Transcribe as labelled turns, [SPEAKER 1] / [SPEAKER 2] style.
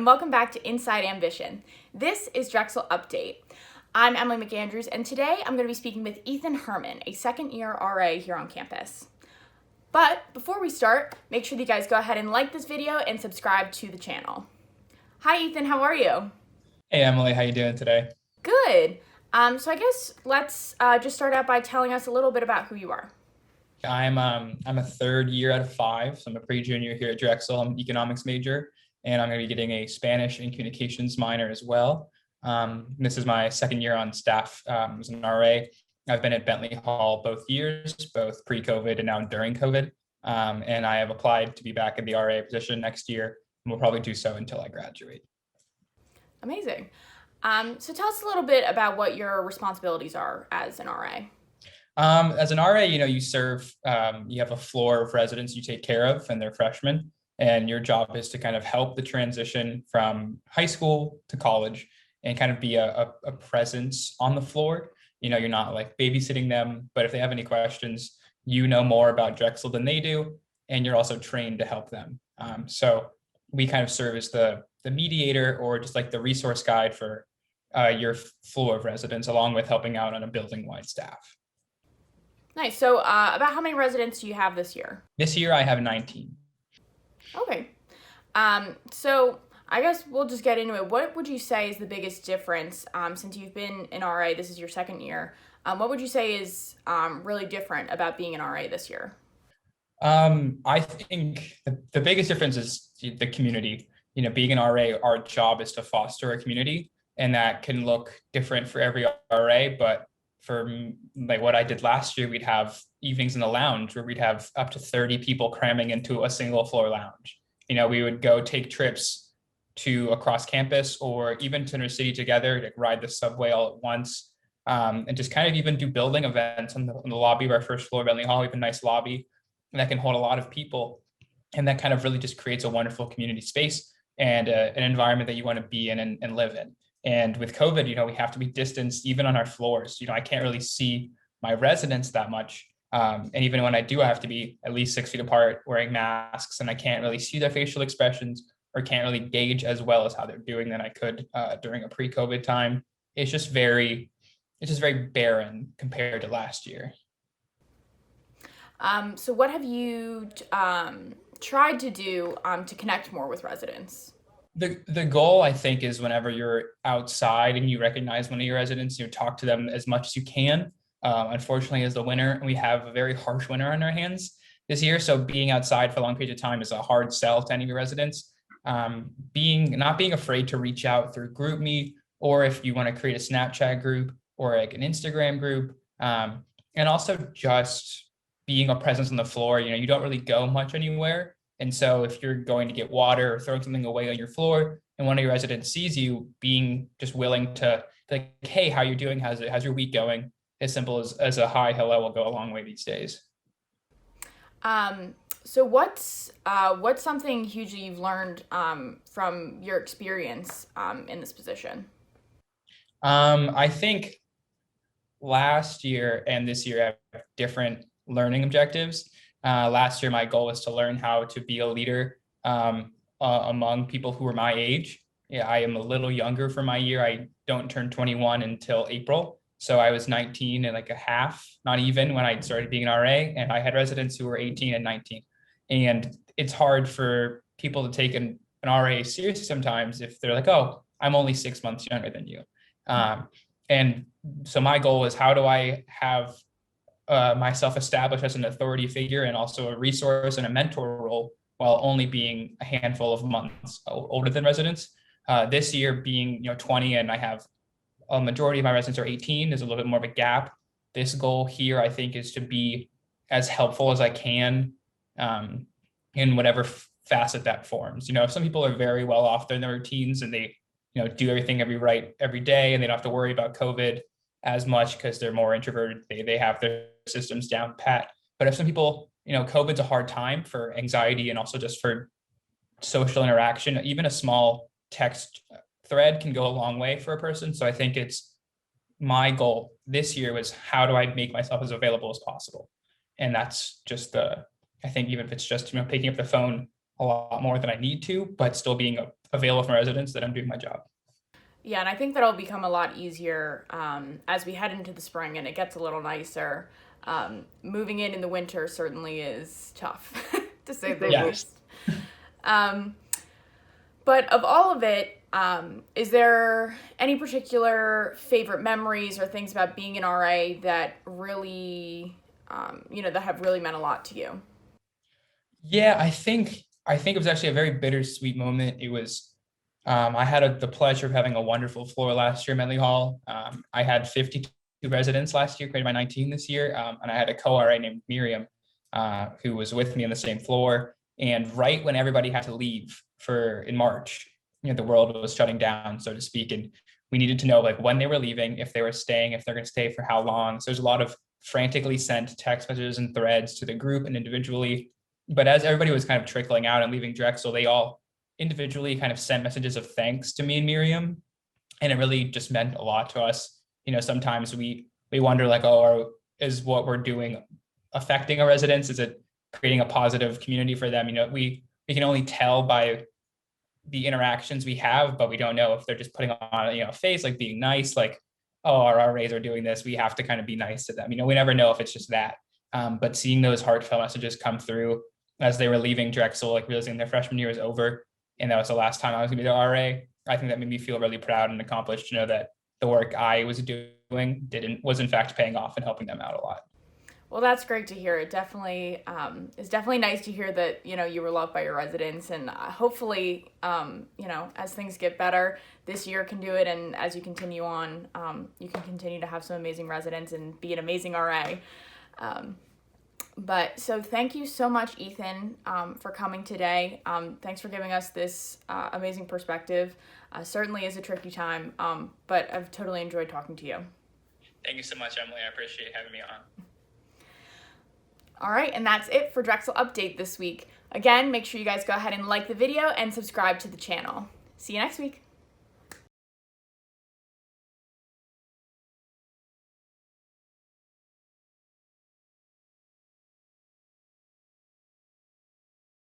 [SPEAKER 1] and welcome back to Inside Ambition. This is Drexel Update. I'm Emily McAndrews, and today I'm going to be speaking with Ethan Hermann, a second-year RA here on campus. But before we start, make sure that you guys go ahead and like this video and subscribe to the channel. Hi, Ethan. How are you?
[SPEAKER 2] Hey Emily, how you doing today?
[SPEAKER 1] Good. So I guess let's just start out by telling us a little bit about who you are.
[SPEAKER 2] I'm a third year out of five, so I'm a pre-junior here at Drexel. I'm an economics major, and I'm going to be getting a Spanish and communications minor as well. This is my second year on staff as an RA. I've been at Bentley Hall both years, both pre-COVID and now during COVID, and I have applied to be back in the RA position next year, and will probably do so until I graduate.
[SPEAKER 1] Amazing. So tell us a little bit about what your responsibilities are as an RA.
[SPEAKER 2] As an RA, you serve, you have a floor of residents you take care of, and they're freshmen. And your job is to kind of help the transition from high school to college and kind of be a presence on the floor. You're not like babysitting them, but if they have any questions, you know more about Drexel than they do, and you're also trained to help them. So we kind of serve as the mediator or just like the resource guide for your floor of residents, along with helping out on a building-wide staff.
[SPEAKER 1] Nice. So about how many residents do you have this year?
[SPEAKER 2] This year I have 19.
[SPEAKER 1] Okay. So I guess we'll just get into it. What would you say is the biggest difference since you've been an RA, this is your second year? What would you say is really different about being an RA this year?
[SPEAKER 2] I think the biggest difference is the community. Being an RA, our job is to foster a community, and that can look different for every RA, but for like what I did last year, we'd have evenings in the lounge where we'd have up to 30 people cramming into a single floor lounge. We would go take trips to across campus or even to inner city together, like ride the subway all at once, and just kind of even do building events on the lobby of our first floor of Bentley Hall. We have a nice lobby and that can hold a lot of people. And that kind of really just creates a wonderful community space and an environment that you want to be in and live in. And with COVID, we have to be distanced even on our floors. I can't really see my residents that much. And even when I do, I have to be at least 6 feet apart wearing masks, and I can't really see their facial expressions or can't really gauge as well as how they're doing than I could during a pre-COVID time. It's just very barren compared to last year.
[SPEAKER 1] So what have you tried to do to connect more with residents?
[SPEAKER 2] The goal, I think, is whenever you're outside and you recognize one of your residents, talk to them as much as you can. Unfortunately, as the winter, we have a very harsh winter on our hands this year. So being outside for a long period of time is a hard sell to any of your residents. Not being afraid to reach out through GroupMe, or if you want to create a Snapchat group or like an Instagram group, and also just being a presence on the floor. You don't really go much anywhere. And so if you're going to get water or throwing something away on your floor and one of your residents sees you, being just willing to like, hey, how you doing? How's your week going? As simple as a hi, hello will go a long way these days.
[SPEAKER 1] So what's something hugely you've learned from your experience in this position?
[SPEAKER 2] I think last year and this year have different learning objectives. Last year, my goal was to learn how to be a leader among people who were my age. Yeah, I am a little younger for my year. I don't turn 21 until April. So I was 19 and like a half, not even, when I started being an RA, and I had residents who were 18 and 19. And it's hard for people to take an RA seriously sometimes if they're like, oh, I'm only 6 months younger than you. And so my goal is, how do I have myself established as an authority figure and also a resource and a mentor role while only being a handful of months older than residents. This year being 20, and I have a majority of my residents are 18, there's a little bit more of a gap. This goal here, I think, is to be as helpful as I can in whatever facet that forms. If some people are very well off in their routines and they do everything every day, and they don't have to worry about COVID as much because they're more introverted, they have their systems down pat. But if some people, COVID's a hard time for anxiety and also just for social interaction. Even a small text thread can go a long way for a person. So I think it's my goal this year was, how do I make myself as available as possible? And that's just I think even if it's just, picking up the phone a lot more than I need to, but still being available for my residents, that I'm doing my job.
[SPEAKER 1] Yeah, and I think that'll become a lot easier as we head into the spring and it gets a little nicer. Moving in the winter certainly is tough, to say the least. But of all of it, is there any particular favorite memories or things about being an RA that really, that have really meant a lot to you?
[SPEAKER 2] Yeah, I think it was actually a very bittersweet moment. It was I had the pleasure of having a wonderful floor last year at Medley Hall. I had 52 residents last year, created by 19 this year, and I had a co-RA named Miriam, who was with me on the same floor. And right when everybody had to leave in March, the world was shutting down, so to speak, and we needed to know like when they were leaving, if they were staying, if they're going to stay for how long. So there's a lot of frantically sent text messages and threads to the group and individually. But as everybody was kind of trickling out and leaving Drexel, they all individually kind of sent messages of thanks to me and Miriam. And it really just meant a lot to us. Sometimes we wonder like, is what we're doing affecting our residents? Is it creating a positive community for them? We can only tell by the interactions we have, but we don't know if they're just putting on a face, like being nice, like, oh, our RAs are doing this, we have to kind of be nice to them. We never know if it's just that. But seeing those heartfelt messages come through as they were leaving Drexel, like realizing their freshman year was over and that was the last time I was gonna be the RA, I think that made me feel really proud and accomplished to know that the work I was doing was in fact paying off and helping them out a lot.
[SPEAKER 1] Well, that's great to hear. It definitely is definitely nice to hear that, you were loved by your residents, and hopefully, as things get better, this year can do it. And as you continue on, you can continue to have some amazing residents and be an amazing RA. But so thank you so much, Ethan, for coming today. Thanks for giving us this amazing perspective. Certainly is a tricky time, but I've totally enjoyed talking to you.
[SPEAKER 2] Thank you so much, Emily. I appreciate having me on.
[SPEAKER 1] All right, and that's it for Drexel Update this week. Again, make sure you guys go ahead and like the video and subscribe to the channel. See you next week.